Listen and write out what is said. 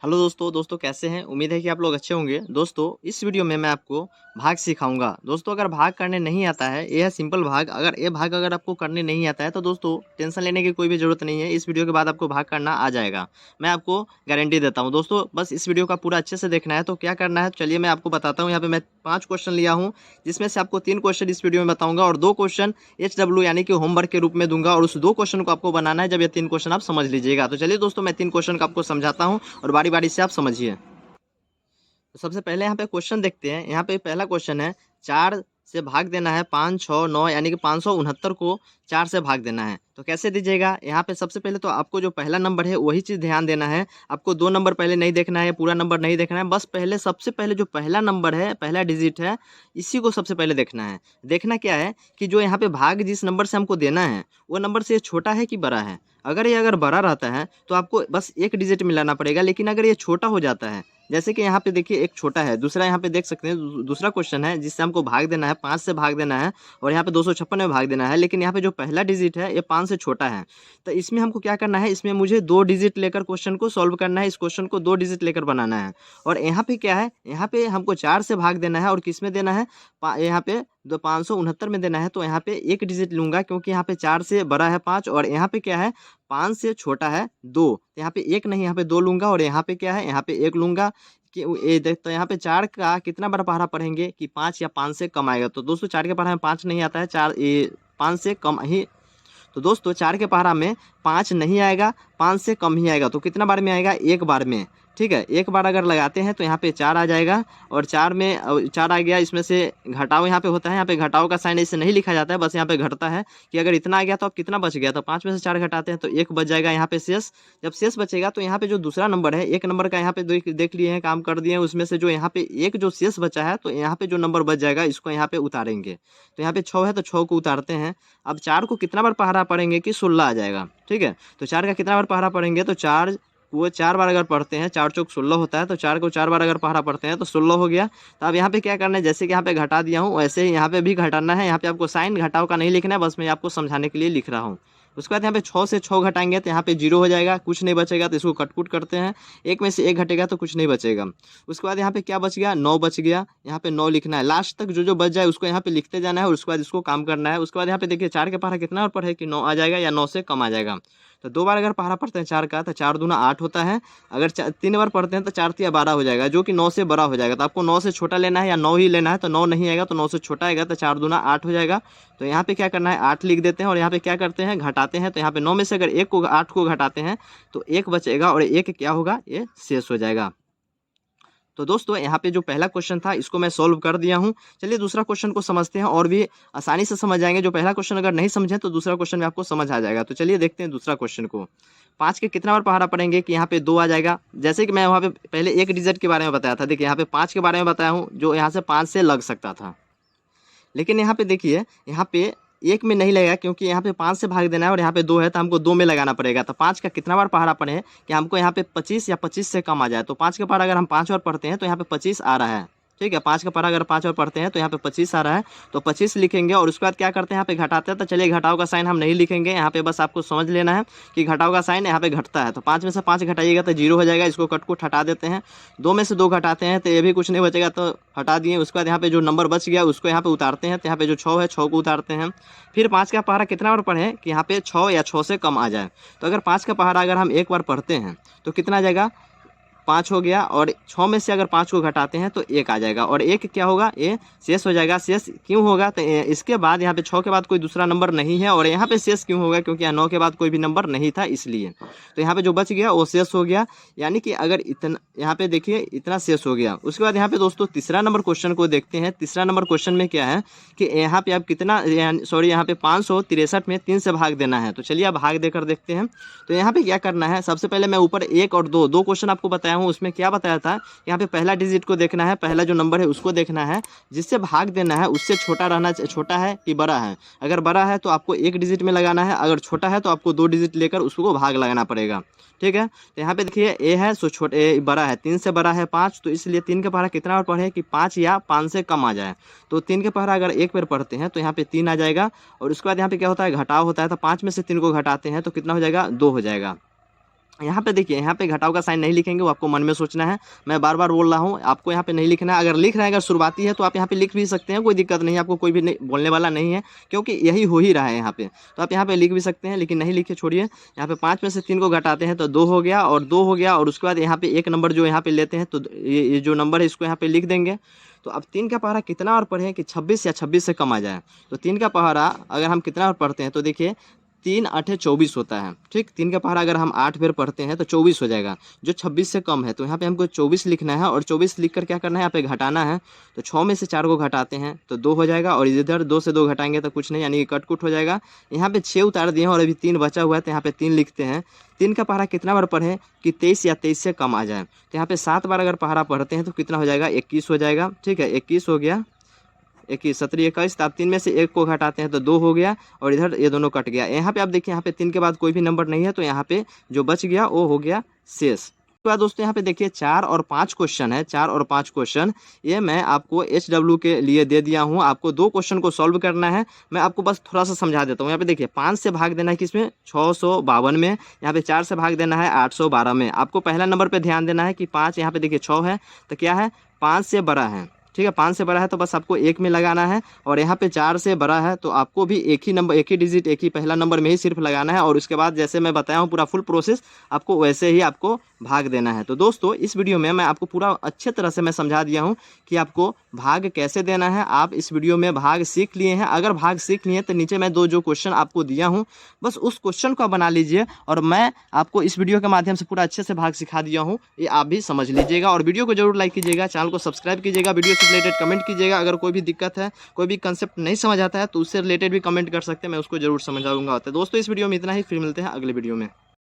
Hello दोस्तों कैसे हैं। उम्मीद है कि आप लोग अच्छे होंगे। दोस्तों इस वीडियो में मैं आपको भाग सिखाऊंगा। दोस्तों अगर भाग करने नहीं आता है, ये है सिंपल भाग। अगर आपको करने नहीं आता है तो दोस्तों टेंशन लेने की कोई भी ज़रूरत नहीं है। इस वीडियो के बाद आपको भाग करना आ जाएगा, मैं आपको गारंटी देता हूं। दोस्तों बस इस वीडियो का पूरा अच्छे से देखना है। तो क्या करना है चलिए मैं आपको बताता हूँ। यहाँ पे मैं 5 क्वेश्चन लिया हूँ, जिसमें से आपको 3 क्वेश्चन इस वीडियो में बताऊंगा और 2 क्वेश्चन HW यानी कि होमवर्क के रूप में दूंगा। और उस 2 क्वेश्चन को आपको बनाना है जब ये 3 क्वेश्चन आप समझ लीजिएगा। तो चलिए दोस्तों मैं 3 क्वेश्चन को आपको समझाता हूँ और बारी बारी से आप समझिए। तो सबसे पहले यहाँ पे क्वेश्चन देखते हैं। यहाँ पे पहला क्वेश्चन है, 4 से भाग देना है 5, 6, 9 यानी कि 569 को 4 से भाग देना है। तो कैसे दीजिएगा। यहाँ पे सबसे पहले तो आपको जो पहला नंबर है वही चीज़ ध्यान देना है। आपको 2 नंबर पहले नहीं देखना है, पूरा नंबर नहीं देखना है। बस पहले सबसे पहले जो पहला नंबर है, पहला डिजिट है, इसी को सबसे पहले देखना है। देखना क्या है कि जो यहाँ पे भाग जिस नंबर से हमको देना है वो नंबर से छोटा है कि बड़ा है। अगर बड़ा रहता है तो आपको बस एक डिजिट मिलाना पड़ेगा। लेकिन अगर ये छोटा हो जाता है, जैसे कि यहाँ पे देखिए एक छोटा है, दूसरा यहाँ पे देख सकते हैं दूसरा क्वेश्चन है जिससे हमको भाग देना है, 5 से भाग देना है और यहाँ पे 256 में भाग देना है। लेकिन यहाँ पे जो पहला डिजिट है ये 5 से छोटा है। तो इसमें हमको क्या करना है, इसमें मुझे 2 डिजिट लेकर क्वेश्चन को सॉल्व करना है। इस क्वेश्चन को 2 डिजिट लेकर बनाना है। और यहाँ पे क्या है, यहाँ पे हमको 4 से भाग देना है और किस में देना है, यहाँ पे 569 में देना है। तो यहाँ पे एक डिजिट लूंगा क्योंकि यहाँ पे 4 से बड़ा है 5 और यहाँ पे क्या है 5 से छोटा है 2। यहाँ पे एक नहीं, यहाँ पे 2 लूंगा और यहाँ पे क्या है, यहाँ पे 1 लूंगा कि ये देख। तो यहाँ पे 4 का कितना बार पहाड़ा पढ़ेंगे कि 5 या 5 से कम आएगा। तो दोस्तों 4 के पहाड़ा में 5 नहीं आता है, 4 ये 5 से कम ही। तो दोस्तों 4 के पहाड़ा में 5 नहीं आएगा, 5 से कम ही आएगा। तो कितना बार में आएगा, एक बार में। ठीक है, एक बार अगर लगाते हैं तो यहाँ पे 4 आ जाएगा और 4 में 4 आ गया। इसमें से घटाव यहाँ पे होता है, यहाँ पे घटाव का साइन ऐसे नहीं लिखा जाता है, बस यहाँ पे घटता है कि अगर इतना आ गया तो अब कितना बच गया। तो 5 में से 4 घटाते हैं तो 1 बच जाएगा यहाँ पे शेष। जब शेष बचेगा तो यहाँ पे जो दूसरा नंबर है, एक नंबर का यहाँ पे देख लिए हैं, काम कर दिए हैं। उसमें से जो यहाँ पे एक जो शेष बचा है, तो यहाँ पे जो नंबर बच जाएगा इसको यहाँ पे उतारेंगे। तो यहाँ पे 6 है तो 6 को उतारते हैं। अब 4 को कितना बार पहाड़ा पढ़ेंगे कि 16 आ जाएगा। ठीक है, तो 4 का कितना बार पहाड़ा पढ़ेंगे तो 4 वो 4 बार अगर पढ़ते हैं, 4 चौक 16 होता है। तो 4 को 4 बार अगर पहाड़ा पढ़ते हैं तो 16 हो गया। तो अब यहाँ पे क्या करना है, जैसे कि यहाँ पे घटा दिया हूँ वैसे ही यहाँ पे भी घटाना है। यहाँ पे आपको साइन घटाव का नहीं लिखना है, बस मैं आपको समझाने के लिए लिख रहा हूँ। उसके बाद यहाँ पे 6 से 6 घटाएंगे तो यहाँ पे 0 हो जाएगा, कुछ नहीं बचेगा। तो इसको कटकुट करते हैं, एक में से एक घटेगा तो कुछ नहीं बचेगा। उसके बाद यहाँ पे क्या बच गया, 9 बच गया। यहाँ पे 9 लिखना है, लास्ट तक जो जो बच जाए उसको यहाँ पे लिखते जाना है और उसके बाद इसको काम करना है। उसके बाद यहाँ पे देखिए 4 के पहाड़ा कितना ऊपर है कि 9 आ जाएगा या 9 से कम आ जाएगा। तो 2 बार अगर पहाड़ा पढ़ते हैं 4 का तो 4 दूना 8 होता है। अगर 3 बार पढ़ते हैं तो 4 तिया 12 हो जाएगा, जो कि 9 से बड़ा हो जाएगा। तो आपको 9 से छोटा लेना है या 9 ही लेना है। तो 9 नहीं आएगा तो 9 से छोटा आएगा, तो 4 दूना 8 हो जाएगा। तो यहाँ पे क्या करना है, 8 लिख देते हैं और यहाँ पे क्या करते हैं, घटाते हैं। तो यहाँ पे 9 में से अगर 8 को घटाते हैं तो 1 बचेगा और 1 क्या होगा, ये शेष हो जाएगा। तो दोस्तों यहाँ पे जो पहला क्वेश्चन था इसको मैं सॉल्व कर दिया हूँ। चलिए दूसरा क्वेश्चन को समझते हैं और भी आसानी से समझ जाएंगे। जो पहला क्वेश्चन अगर नहीं समझे तो दूसरा क्वेश्चन में आपको समझ आ जाएगा। तो चलिए देखते हैं दूसरा क्वेश्चन को। 5 के कितना बार पहाड़ा पढ़ेंगे कि यहाँ पे 2 आ जाएगा। जैसे कि मैं वहाँ पे पहले एक डिजिट के बारे में बताया था, देखिए यहाँ पे 5 के बारे में बताया हूँ जो यहाँ से 5 से लग सकता था। लेकिन यहाँ पे देखिए, यहाँ पे 1 में नहीं लगेगा क्योंकि यहाँ पे 5 से भाग देना है और यहाँ पे 2 है तो हमको 2 में लगाना पड़ेगा। तो 5 का कितना बार पहाड़ा पढ़े कि हमको यहाँ पे 25 या 25 से कम आ जाए। तो 5 का पहाड़ा अगर हम 5 बार पढ़ते हैं तो यहाँ पे 25 आ रहा है। ठीक है, 5 का पहाड़ा अगर 5 बार पढ़ते हैं तो यहाँ पे 25 आ रहा है। तो 25 लिखेंगे और उसके बाद क्या करते हैं, यहाँ पे घटाते हैं। तो चलिए घटाव का साइन हम नहीं लिखेंगे, यहाँ पे बस आपको समझ लेना है कि घटाव का साइन यहाँ पे घटता है। तो 5 में से 5 घटाइएगा तो 0 हो जाएगा, इसको कट हटा देते हैं। 2 में से 2 घटाते हैं तो ये भी कुछ नहीं बचेगा, तो हटा दिए। उसके बाद यहाँ पे जो नंबर बच गया उसको यहाँ पे उतारते हैं। तो यहाँ पे जो 6 है 6 को उतारते हैं। फिर 5 का पहाड़ा कितना बार पढ़ें कि यहाँ पे 6 या 6 से कम आ जाए। तो अगर 5 का पहाड़ा अगर हम एक बार पढ़ते हैं तो कितना आ जाएगा, 5 हो गया। और 6 में से अगर 5 को घटाते हैं तो 1 आ जाएगा और 1 क्या होगा, ये शेष हो जाएगा। शेष क्यों होगा, तो इसके बाद यहाँ पे 6 के बाद कोई दूसरा नंबर नहीं है और यहाँ पे शेष क्यों होगा, क्योंकि यहाँ 9 के बाद कोई भी नंबर नहीं था इसलिए। तो यहाँ पे जो बच गया वो शेष हो गया, यानी कि अगर इतना यहाँ पे देखिए इतना शेष हो गया। उसके बाद यहाँ पे दोस्तों तीसरा नंबर क्वेश्चन को देखते हैं। तीसरा नंबर क्वेश्चन में क्या है कि यहाँ पे आप कितना यहाँ पे 563 में 3 से भाग देना है। तो चलिए आप भाग देकर देखते हैं। तो यहाँ पे क्या करना है, सबसे पहले मैं ऊपर 1 और 2 क्वेश्चन आपको बताया हूँ। उसमें क्या बताया था, यहाँ पे पहला डिजिट को देखना है, पहला जो नंबर है उसको देखना है, जिससे भाग देना है उससे छोटा है कि बड़ा है। अगर बड़ा है तो आपको 1 डिजिट में लगाना है, अगर छोटा है तो आपको 2 डिजिट लेकर उसको भाग लगाना पड़ेगा। ठीक है, तो यहाँ पे देखिए ए है सो छोटे बड़ा है, 3 से बड़ा है 5, तो इसलिए 3 के पहाड़ा कितना बार पढ़े कि 5 या 5 से कम आ जाए। तो 3 के पहाड़ा अगर 1 बार पढ़ते हैं तो यहाँ पे 3 आ जाएगा। और उसके बाद यहाँ पे क्या होता है, घटाव होता है। तो 5 में से 3 को घटाते हैं तो कितना हो जाएगा, 2 हो जाएगा। यहाँ पे देखिए, यहाँ पे घटाव का साइन नहीं लिखेंगे, वो आपको मन में सोचना है। मैं बार बार बोल रहा हूँ, आपको यहाँ पे नहीं लिखना है। अगर लिख रहे हैं, अगर शुरुआती है तो आप यहाँ पे लिख भी सकते हैं, कोई दिक्कत नहीं है, आपको कोई भी नहीं बोलने वाला नहीं है, क्योंकि यही हो ही रहा है यहाँ पे। तो आप यहाँ पे लिख भी सकते हैं, लेकिन नहीं लिखे छोड़िए। यहाँ पे 5 में से 3 को घटाते हैं तो 2 हो गया, और 2 हो गया, और उसके बाद यहाँ पे एक नंबर जो यहाँ पे लेते हैं, तो ये जो नंबर है इसको यहाँ पे लिख देंगे। तो अब 3 का पहाड़ा कितना और पढ़ें कि 26 या 26 से कम आ जाए। तो 3 का पहाड़ा अगर हम कितना और पढ़ते हैं तो देखिए 3 8 24 होता है, ठीक। 3 का पहाड़ा अगर हम 8 बार पढ़ते हैं तो 24 हो जाएगा, जो 26 से कम है। तो यहाँ पे हमको 24 लिखना है, और 24 लिख कर क्या करना है, यहाँ पे घटाना है। तो 6 में से 4 को घटाते हैं तो 2 हो जाएगा, और इधर 2 से 2 घटाएंगे तो कुछ नहीं, यानी कि कट-कुट हो जाएगा। यहाँ पे 6 उतार दिए हैं और अभी 3 बचा हुआ है, तो यहाँ पे 3 लिखते हैं। 3 का पहाड़ा कितना बार पढ़ें कि 23 या 23 से कम आ जाए। तो यहाँ पे 7 बार अगर पहाड़ा पढ़ते हैं तो कितना हो जाएगा, 21 हो जाएगा, ठीक है। 21 हो गया, 21 17 21। तो आप 3 में से 1 को घटाते हैं तो 2 हो गया, और इधर ये दोनों कट गया। यहाँ पे आप देखिए, यहाँ पे 3 के बाद कोई भी नंबर नहीं है, तो यहाँ पे जो बच गया वो हो गया शेष। उसके बाद दोस्तों यहाँ पे देखिए 4 और 5 क्वेश्चन है, 4 और 5 क्वेश्चन ये मैं आपको HW के लिए दे दिया हूँ। आपको 2 क्वेश्चन को सॉल्व करना है। मैं आपको बस थोड़ा सा समझा देता हूँ। यहाँ पे देखिए 5 से भाग देना है किसमें, 652 में। यहाँ पे 4 से भाग देना है 812 में। आपको पहला नंबर पर ध्यान देना है कि 5, यहाँ पे देखिए 6 है, तो क्या है 5 से बड़ा है, ठीक है। 5 से बड़ा है तो बस आपको 1 में लगाना है, और यहाँ पे 4 से बड़ा है तो आपको भी एक ही नंबर, एक ही डिजिट, एक ही पहला नंबर में ही सिर्फ लगाना है, और उसके बाद जैसे मैं बताया हूँ पूरा फुल प्रोसेस आपको वैसे ही आपको भाग देना है। तो दोस्तों इस वीडियो में मैं आपको पूरा अच्छे तरह से मैं समझा दिया हूँ कि आपको भाग कैसे देना है। आप इस वीडियो में भाग सीख लिए हैं। अगर भाग सीख लिए तो नीचे मैं जो क्वेश्चन आपको दिया हूँ बस उस क्वेश्चन को बना लीजिए, और मैं आपको इस वीडियो के माध्यम से पूरा अच्छे से भाग सिखा दिया हूँ, ये आप भी समझ लीजिएगा। और वीडियो को जरूर लाइक कीजिएगा, चैनल को सब्सक्राइब कीजिएगा, वीडियो से रिलेटेड कमेंट कीजिएगा। अगर कोई भी दिक्कत है, कोई भी कंसेप्ट नहीं समझ आता है तो उससे रिलेटेड भी कमेंट कर सकते हैं, मैं उसको जरूर समझाऊंगा। तो दोस्तों इस वीडियो में इतना ही, फिर मिलते हैं अगले वीडियो में।